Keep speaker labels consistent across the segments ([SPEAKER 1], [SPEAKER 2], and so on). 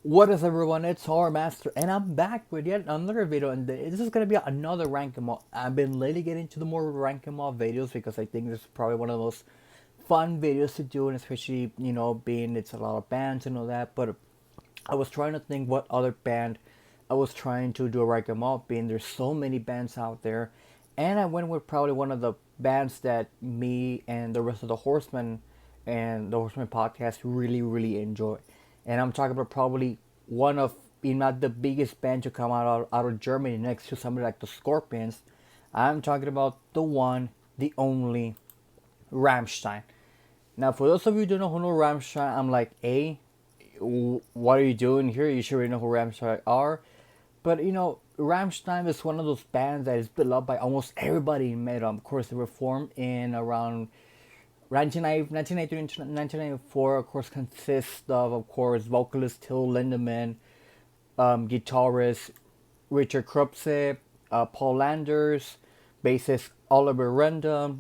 [SPEAKER 1] What is everyone? It's Horror Master, and I'm back with yet another video. And this is gonna be another rank 'em up. I've been lately getting into the more rank 'em up videos because I think this is probably one of the most fun videos to do, and especially being it's a lot of bands and all that. But I was trying to think what other band I was trying to do a rank 'em up. Being there's so many bands out there, and I went with probably one of the bands that me and the rest of the Horsemen and the Horseman podcast really enjoy. And I'm talking about probably one of, if not the biggest band to come out of Germany next to somebody like the Scorpions. I'm talking about the one, the only Rammstein. Now, for those of you who don't know who know Ramstein, I'm like, what are you doing here? You should already know who Ramstein are. But Ramstein is one of those bands that is beloved by almost everybody in metal. Of course, they were formed in around 1993 to 1994, of course, consists of course, vocalist Till Lindemann, guitarist Richard Krupse, Paul Landers, bassist Oliver Renda,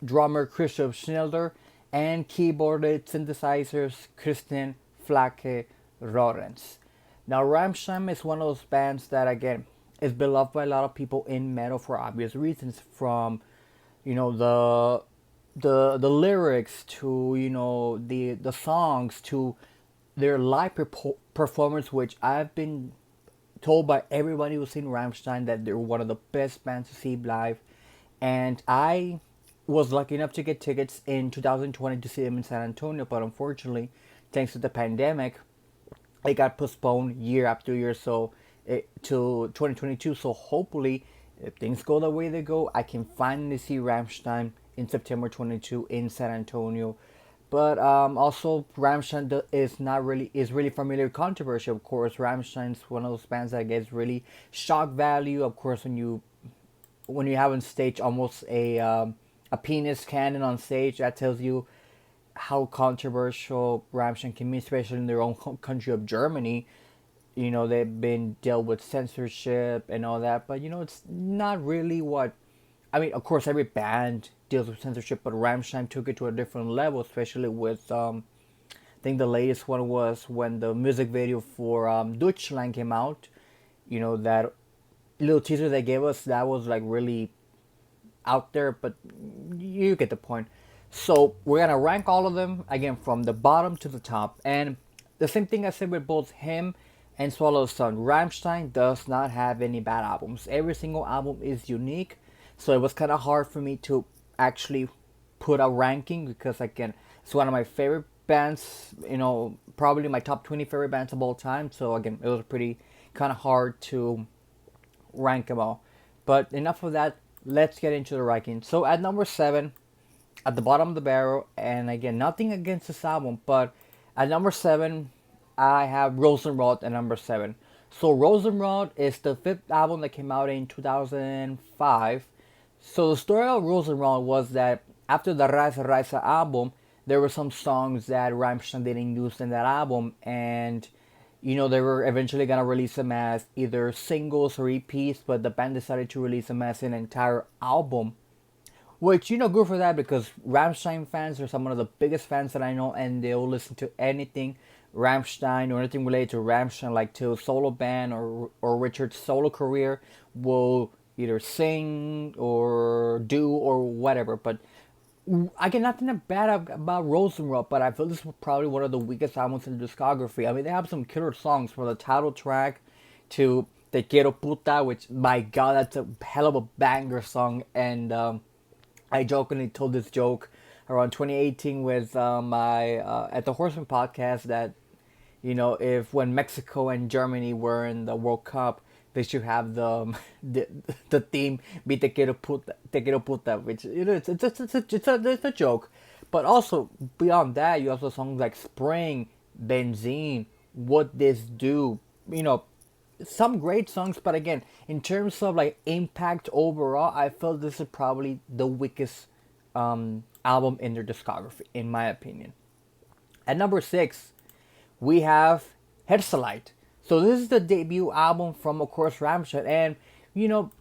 [SPEAKER 1] drummer Christoph Schneider, and keyboardist synthesizers Christian Flake Lorenz. Now, Rammstein is one of those bands that, again, is beloved by a lot of people in metal for obvious reasons, from the lyrics to the songs to their live performance, which I've been told by everybody who's seen Rammstein that they're one of the best bands to see live. And I was lucky enough to get tickets in 2020 to see them in San Antonio, but unfortunately, thanks to the pandemic, it got postponed year after year, so to 2022. So hopefully, if things go the way they go, I can finally see Ramstein in September 22 in San Antonio. But also, Ramstein is really familiar with controversy. Of course, Ramstein's one of those bands that gets really shock value. Of course, when you have on stage almost a penis cannon on stage, that tells you how controversial Rammstein can be, especially in their own country of Germany. They've been dealt with censorship and all that, but it's not really what. I mean, of course, every band deals with censorship, but Rammstein took it to a different level, especially with I think the latest one was when the music video for Deutschland came out. That little teaser they gave us, that was like really out there, but you get the point. So we're gonna rank all of them again from the bottom to the top, and the same thing I said with both him and Swallow Sun. Rammstein does not have any bad albums. Every single album is unique, so it was kind of hard for me to actually put a ranking because again, it's one of my favorite bands. Probably my top 20 favorite bands of all time. So again, it was pretty kind of hard to rank them all. But enough of that. Let's get into the ranking. So at number 7, at the bottom of the barrel, and again, nothing against this album, but at number 7, I have Rosenrod at number 7. So Rosenrod is the 5th album that came out in 2005. So the story of Rosenrod was that after the Reise album, there were some songs that Rammstein didn't use in that album, and they were eventually gonna release them as either singles or EPs, but the band decided to release them as an entire album. Which, good for that, because Rammstein fans are some of the biggest fans that I know, and they'll listen to anything Rammstein or anything related to Rammstein, like to solo band or Richard's solo career, will either sing or do or whatever. But I get nothing bad about Rosenrod, but I feel this was probably one of the weakest albums in the discography. I mean, they have some killer songs, from the title track to Te Quiero Puta, which, my god, that's a hell of a banger song. And I jokingly told this joke around 2018 with my at the Horseman podcast that if when Mexico and Germany were in the World Cup, they should have the theme be Te Quiero Puta, which it's a joke. But also beyond that, you also have songs like Spring, Benzene, What This Do, some great songs. But again, in terms of like impact overall, I felt this is probably the weakest album in their discography, in my opinion. At number 6, we have Hexalite. So this is the debut album from, of course, Rammstein. And,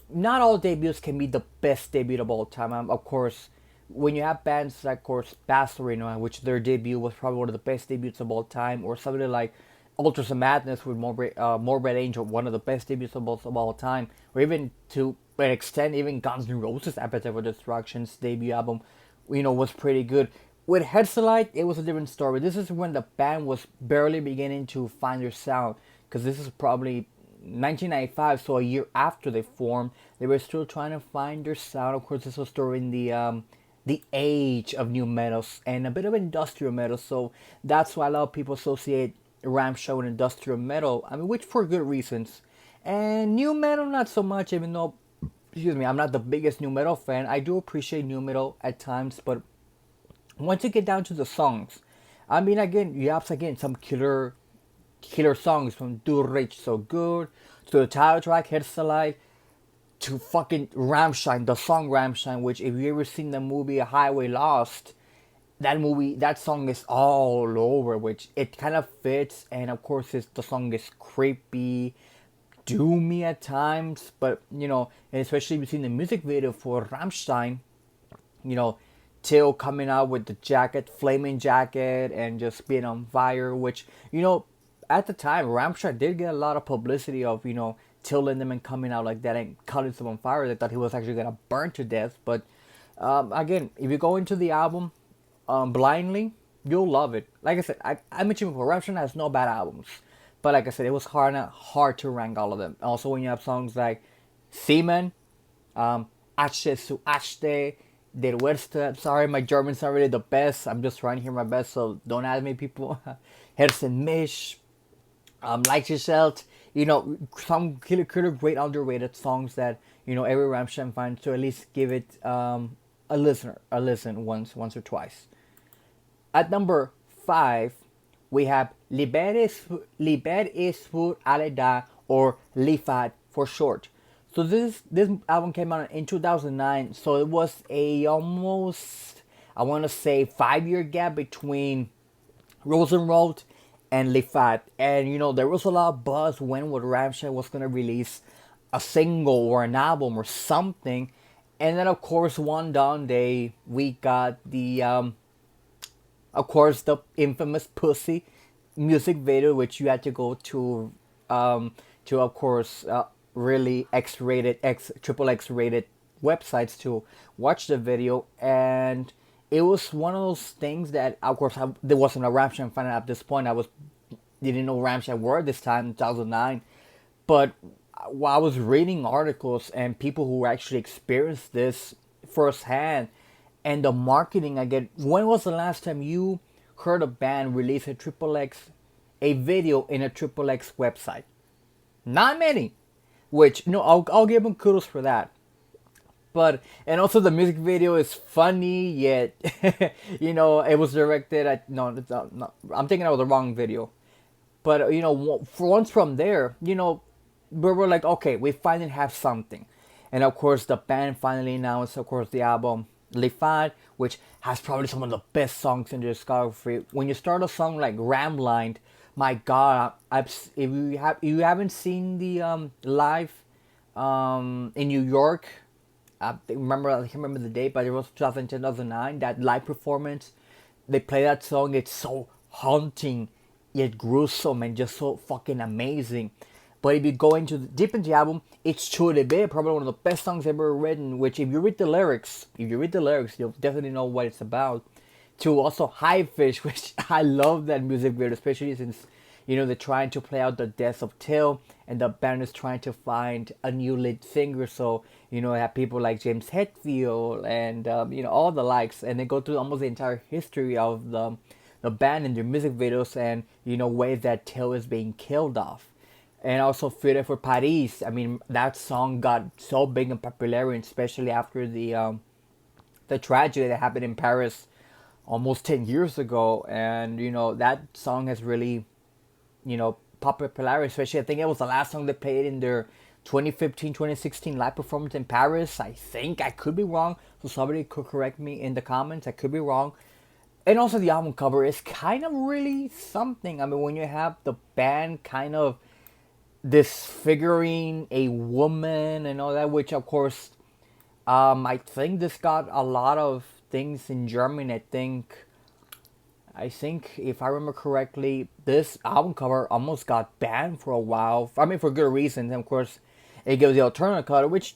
[SPEAKER 1] not all debuts can be the best debut of all time. Of course, when you have bands like, of course, Bastard, which their debut was probably one of the best debuts of all time, or something like Ultras of Madness with Morbid Angel, one of the best debuts of all time, or even to an extent, even Guns N' Roses' Appetite for Destruction's debut album, was pretty good. With Hexalite, it was a different story. This is when the band was barely beginning to find their sound, because this is probably 1995, so a year after they formed, they were still trying to find their sound. Of course, this was during the age of new metals and a bit of industrial metal, so that's why a lot of people associate Rammstein with industrial metal. I mean, which for good reasons. And new metal, not so much. Even though, excuse me, I'm not the biggest new metal fan. I do appreciate new metal at times, but once you get down to the songs, I mean, again, you have some killer songs from Do Rich So Good to the title track Hexalite to fucking Rammstein, the song Rammstein, which if you ever seen the movie Highway Lost, that song is all over, which it kind of fits, and of course the song is creepy, doomy at times, but and especially if you've seen the music video for Rammstein, you know, Till coming out with the jacket, flaming jacket, and just being on fire, which, at the time, Rammstein did get a lot of publicity of, Till Lindemann coming out like that and cutting someone on fire. They thought he was actually going to burn to death. But, again, if you go into the album blindly, you'll love it. Like I said, I mentioned before, Rammstein has no bad albums. But like I said, it was hard to rank all of them. Also, when you have songs like Seaman, Achte zu Achte, Der Werste. Sorry, my German's not really the best. I'm just trying to hear my best, so don't ask me, people. Herzen Misch, Like Yourself. Some killer, great underrated songs that every Rammstein fan to at least give it a listen once or twice. At number 5, we have Liberes für alle da, or Liefert for short. So this album came out in 2009, so it was a almost, I want to say, 5-year gap between Rosenrot and Liefert. And there was a lot of buzz when Rammstein was going to release a single or an album or something. And then of course one down day we got the of course the infamous Pussy music video, which you had to go to of course really triple X rated websites to watch the video. And it was one of those things that, of course, there wasn't a Rammstein fan at this point. Didn't know Rammstein were this time in 2009, but while I was reading articles and people who actually experienced this firsthand, and the marketing I get. When was the last time you heard a band release a video in a triple X website? Not many. Which, I'll give them kudos for that. And also the music video is funny, yet, it was directed at, no, I'm thinking of the wrong video. But, for once from there, we were like, okay, we finally have something. And of course, the band finally announced, of course, the album Liefert, which has probably some of the best songs in the discography. When you start a song like Ramstein, my God, if you haven't seen the live in New York, I can't remember the date, but it was 2009. That live performance, they play that song. It's so haunting, yet gruesome, and just so fucking amazing. But if you go deep into the album, it's truly big, probably one of the best songs ever written. Which, if you read the lyrics, you'll definitely know what it's about. To also High Fish, which I love that music video, especially since they're trying to play out the death of Till, and the band is trying to find a new lead singer. So they have people like James Hetfield and all the likes, and they go through almost the entire history of the band and their music videos, and ways that Till is being killed off. And also Feuille for Paris. I mean, that song got so big and popular, especially after the tragedy that happened in Paris almost 10 years ago. And that song has really popularity, especially I think it was the last song they played in their 2015-2016 live performance in Paris. I think, I could be wrong, so somebody could correct me in the comments. I could be wrong. And also the album cover is kind of really something. I mean, when you have the band kind of disfiguring a woman and all that, which of course I think this got a lot of things in Germany. I think I think if I remember correctly, this album cover almost got banned for a while. I mean, for good reasons. And of course, it gives the alternative color, which,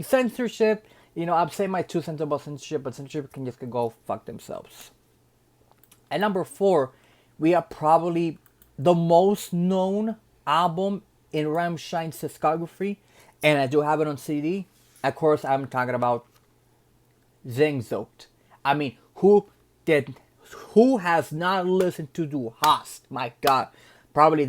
[SPEAKER 1] censorship. I'm saying my 2 cents about censorship, but censorship can just go fuck themselves. At number four, we have probably the most known album in Rammstein's discography, and I do have it on CD. Of course, I'm talking about Sehnsucht. I mean, did, who has not listened to Du Hast? My God, probably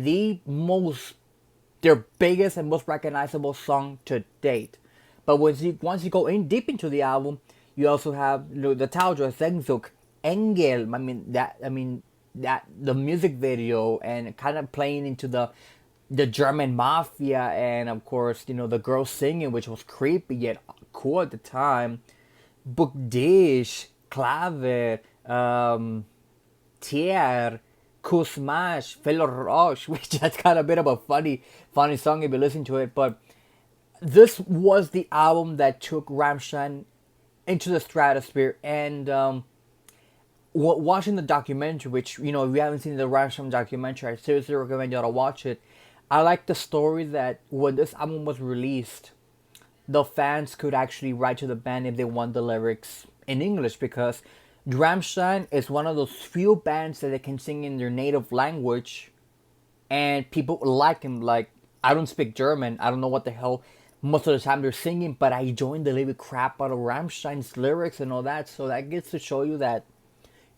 [SPEAKER 1] their biggest and most recognizable song to date. But once you go in deep into the album, you also have the title Sehnsucht, Engel. That the music video and kind of playing into the German mafia, and of course the girl singing, which was creepy yet cool at the time. Book Dish, Clave, Tier, Kusmash, Felo Roche, which is kind of a bit of a funny song if you listen to it. But this was the album that took Rammstein into the stratosphere. And watching the documentary, which, if you haven't seen the Rammstein documentary, I seriously recommend y'all to watch it. I like the story that when this album was released, the fans could actually write to the band if they want the lyrics in English, because Rammstein is one of those few bands that they can sing in their native language, and people like him. Like, I don't speak German, I don't know what the hell most of the time they're singing, but I joined the living crap out of Rammstein's lyrics and all that. So that gets to show you that,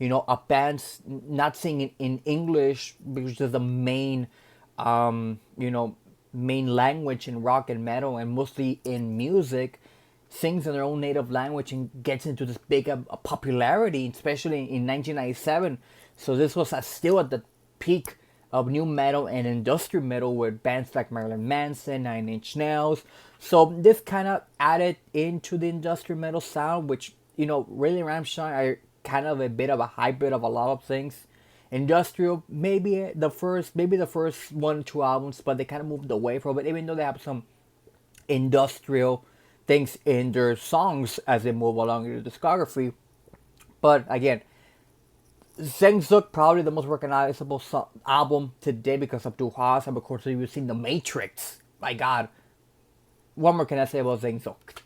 [SPEAKER 1] a band's not singing in English, which is the main, main language in rock and metal, and mostly in music, sings in their own native language and gets into this big popularity, especially in 1997. So this was still at the peak of new metal and industrial metal with bands like Marilyn Manson, Nine Inch Nails. So this kind of added into the industrial metal sound, which, really Rammstein are kind of a bit of a hybrid of a lot of things. Industrial, maybe the first 1 or 2 albums, but they kind of moved away from it, even though they have some industrial things in their songs as they move along in the discography. But again, Sehnsucht probably the most recognizable album today because of Du Hast, and of course you've seen The Matrix. My God, what more can I say about Sehnsucht?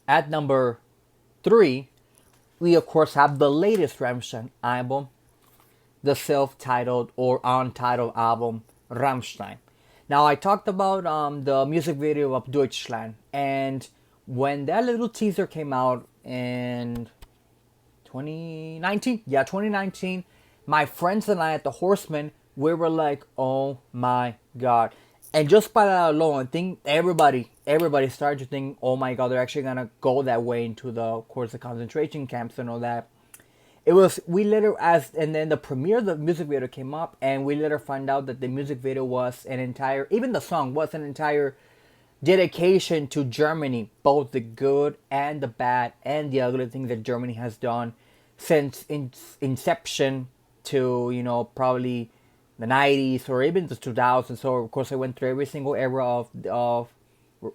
[SPEAKER 1] At number 3, we of course have the latest Rammstein album, the self-titled or untitled album Rammstein. Now, I talked about the music video of Deutschland, and when that little teaser came out in 2019, my friends and I at the Horseman, we were like, oh my God. And just by that alone, I think everybody started to think, oh my God, they're actually gonna go that way into the concentration camps and all that. And then the premiere of the music video came up, and we later found out that the music video was even the song was an entire dedication to Germany, both the good and the bad and the ugly things that Germany has done since inception to, probably the 90s or even the 2000s. So of course I went through every single era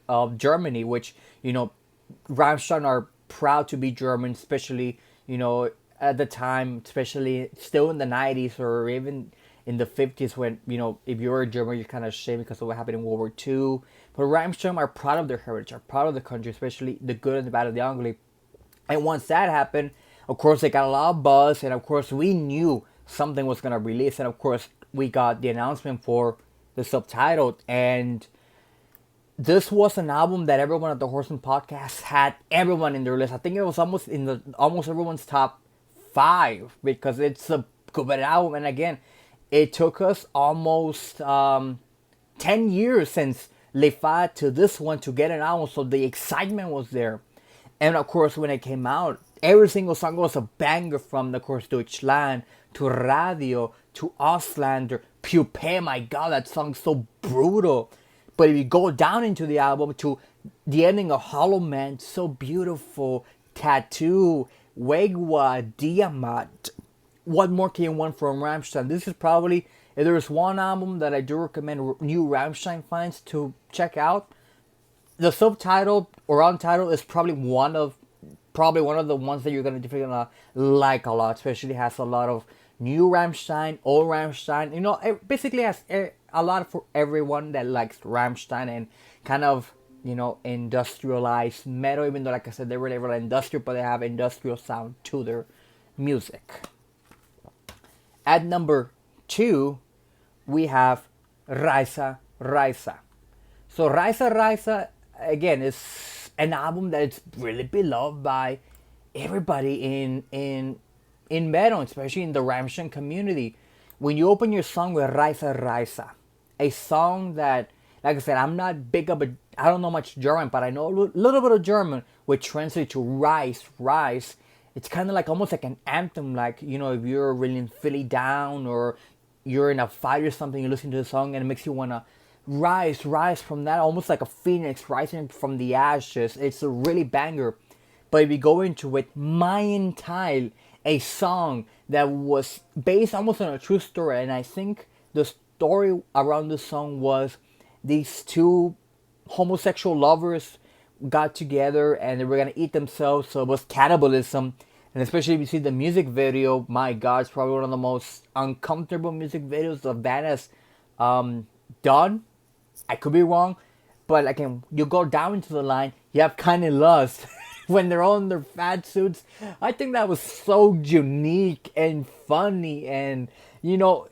[SPEAKER 1] of Germany, which, Rammstein are proud to be German, especially, at the time, especially still in the 90s or even in the 50s, when, if you're a German, you're kind of ashamed because of what happened in World War II. But Rammstein are proud of their heritage, are proud of the country, especially the good and the bad and the ugly. And once that happened, of course, they got a lot of buzz, and of course, we knew something was going to release, and of course, we got the announcement for the subtitled, and this was an album that everyone at the Horseman podcast had everyone in their list. I think it was almost in almost everyone's top 5, because it's a good album. And again, it took us almost 10 years since Le Fat to this one to get an album, so the excitement was there. And of course, when it came out, every single song was a banger, from, of course, Deutschland to Radio to Auslander, Pupae. My God, that song's so brutal. But if you go down into the album to the ending of Hollow Man, so beautiful, Tattoo, Wegwa, Diamant. What more can you want from Rammstein? This is probably, if there's one album that I do recommend new Rammstein fans to check out, the subtitle or untitled is probably probably one of the ones that you're gonna definitely gonna like a lot. Especially has a lot of new Rammstein, old Rammstein. You know, it basically has a lot for everyone that likes Rammstein and kind of, you know, industrialized metal. Even though, like I said, they're really industrial, but they have industrial sound to their music. At number 2, we have Raisa Raisa. So Raisa Raisa again is an album that is really beloved by everybody in metal, especially in the Ramstein community. When you open your song with Raisa Raisa, a song that, like I said, I'm not big up, I don't know much German, but I know a little bit of German, which translates to rise, rise. It's kind of like almost like an anthem, like, you know, if you're really feeling down or you're in a fight or something, you listen to the song and it makes you want to rise from that, almost like a phoenix rising from the ashes. It's a really banger. But if you go into it, Mein Teil, a song that was based almost on a true story, and I think the story around the song was these two homosexual lovers got together and they were gonna eat themselves, so it was cannibalism. And especially if you see the music video, my God, it's probably one of the most uncomfortable music videos the band has done. I could be wrong, but like you go down into the line, you have Kinda Lust when they're all in their fat suits. I think that was so unique and funny, and you know,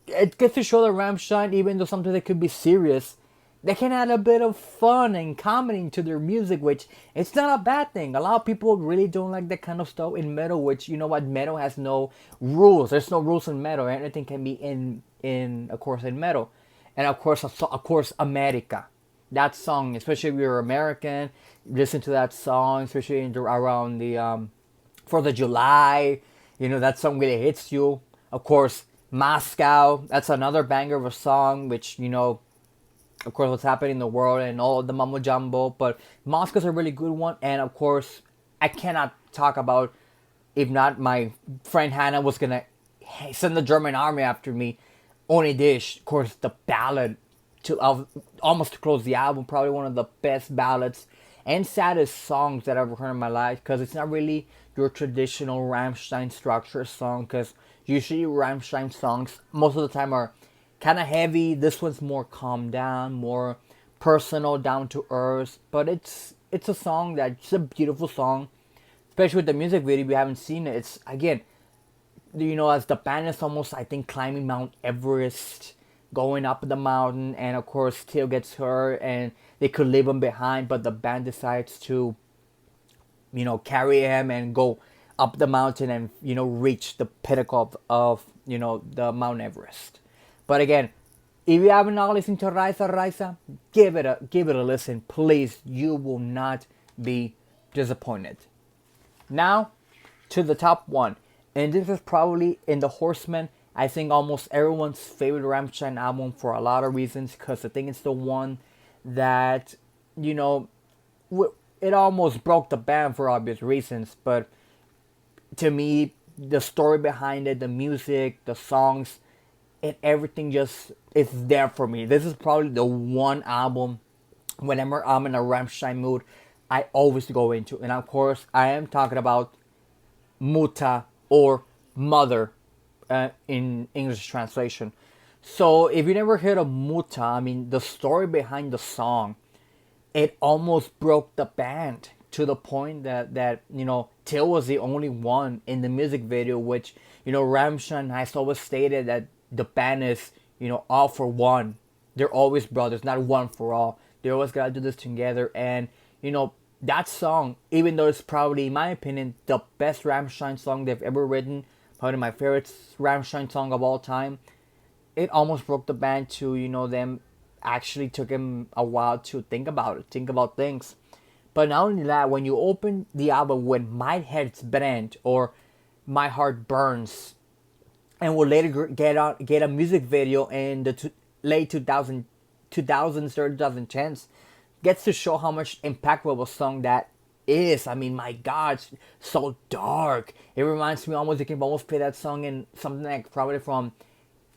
[SPEAKER 1] it gets to show that Rammstein, even though sometimes they could be serious, they can add a bit of fun and comedy to their music, which it's not a bad thing. A lot of people really don't like that kind of stuff in metal, which, you know what, metal has no rules. There's no rules in metal. Anything can be in of course, in metal. And of course, America. That song, especially if you're American, listen to that song, especially around the 4th of July. You know, that song really hits you. Of course, Moscow. That's another banger of a song, which, you know, of course, what's happening in the world and all the mumbo jumbo. But Moscow's a really good one. And of course, I cannot talk about, if not my friend Hannah was going to send the German army after me, Ohne Dich. Of course, the ballad to almost to close the album. Probably one of the best ballads and saddest songs that I've ever heard in my life. Because it's not really your traditional Rammstein structure song. Because usually Rammstein songs, most of the time, are kind of heavy. This one's more calm down, more personal, down to earth. But it's a song it's a beautiful song, especially with the music video. If you haven't seen it, it's, again, you know, as the band is almost, I think, climbing Mount Everest, going up the mountain, and of course Theo gets hurt and they could leave him behind, but the band decides to, you know, carry him and go up the mountain and, you know, reach the pinnacle of you know, the Mount Everest. But again, if you haven't not listened to Raisa Raisa, give it a listen, please. You will not be disappointed. Now to the top one, and this is probably in the Horsemen. I think almost everyone's favorite Rammstein album for a lot of reasons, because I think it's the one that, you know, it almost broke the band for obvious reasons. But to me, the story behind it, the music, the songs, and everything just is there for me. This is probably the one album, whenever I'm in a Rammstein mood, I always go into. And of course, I am talking about Mutter, or Mother, in English translation. So if you never heard of Mutter, I mean, the story behind the song, it almost broke the band to the point that you know, Till was the only one in the music video, which, you know, Rammstein has always stated that the band is, you know, all for one. They're always brothers, not one for all. They always gotta do this together. And, you know, that song, even though it's probably, in my opinion, the best Rammstein song they've ever written, probably my favorite Rammstein song of all time, it almost broke the band to, you know, them actually took him a while to think about things. But not only that, when you open the album with My Head's Brand, or My Heart Burns, and we'll later get a music video in the late 2000s, early 2010s, gets to show how much impactful of a song that is. I mean, my God, it's so dark. It reminds me almost, you can almost play that song in something like probably from,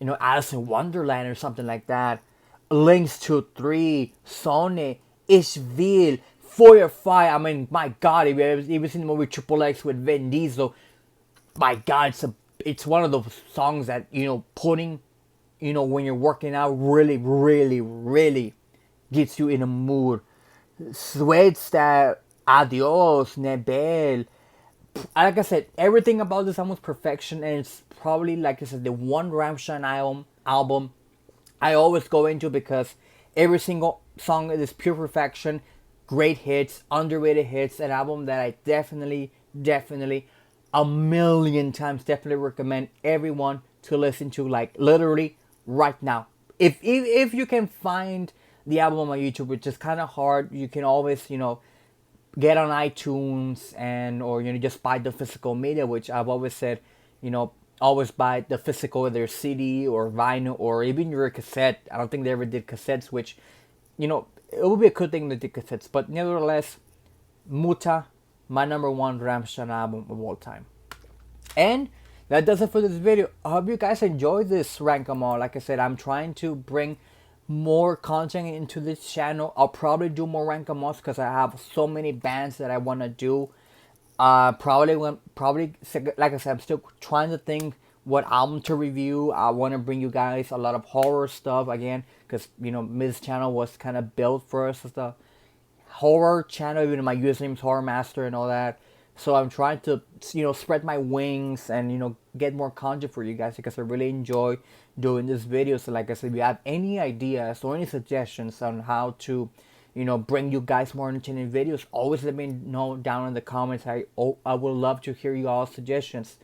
[SPEAKER 1] you know, Alice in Wonderland or something like that. Links to 3, Sonne, Ich will, Fire Fight. I mean, my God, if you ever seen the movie Triple X with Vin Diesel, my God, it's one of those songs that, putting, when you're working out, really, really, really gets you in a mood. Suedsta, Adios, Nebel. Like I said, everything about this album was perfection, and it's probably, like I said, the one Rammstein album I always go into, because every single song is pure perfection, great hits, underrated hits. An album that I definitely, a million times definitely recommend everyone to listen to, like literally right now. If you can find the album on YouTube, which is kind of hard, you can always get on iTunes, and or just buy the physical media, which I've always said, always buy the physical, either CD or vinyl or even your cassette. I don't think they ever did cassettes, which it would be a good thing to do cassettes, but nevertheless, Muta, my number one Rammstein album of all time. And that does it for this video. I hope you guys enjoyed this rank 'em all. Like I said, I'm trying to bring more content into this channel. I'll probably do more rank 'em alls because I have so many bands that I want to do. Probably like I said, I'm still trying to think what album to review. I want to bring you guys a lot of horror stuff again, because this channel was kind of built for us as the horror channel. Even my username is Horror Master and all that. So I'm trying to spread my wings and get more content for you guys, because I really enjoy doing this video. So like I said, if you have any ideas or any suggestions on how to bring you guys more entertaining videos, always let me know down in the comments. I would love to hear you all suggestions.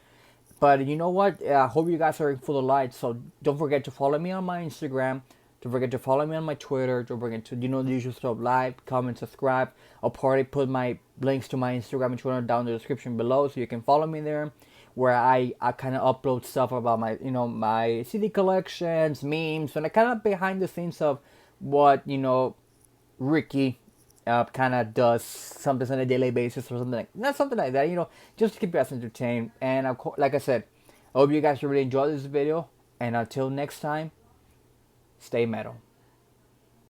[SPEAKER 1] But you know what? I hope you guys are in full of light. So don't forget to follow me on my Instagram. Don't forget to follow me on my Twitter. Don't forget to, the usual stuff, like, comment, subscribe. I'll probably put my links to my Instagram and Twitter down in the description below, so you can follow me there, where I kind of upload stuff about my, my CD collections, memes, and I kind of behind the scenes of what, Ricky kind of does sometimes on a daily basis or something not something like that, just to keep you guys entertained. And like I said, I hope you guys really enjoyed this video, and until next time, stay metal.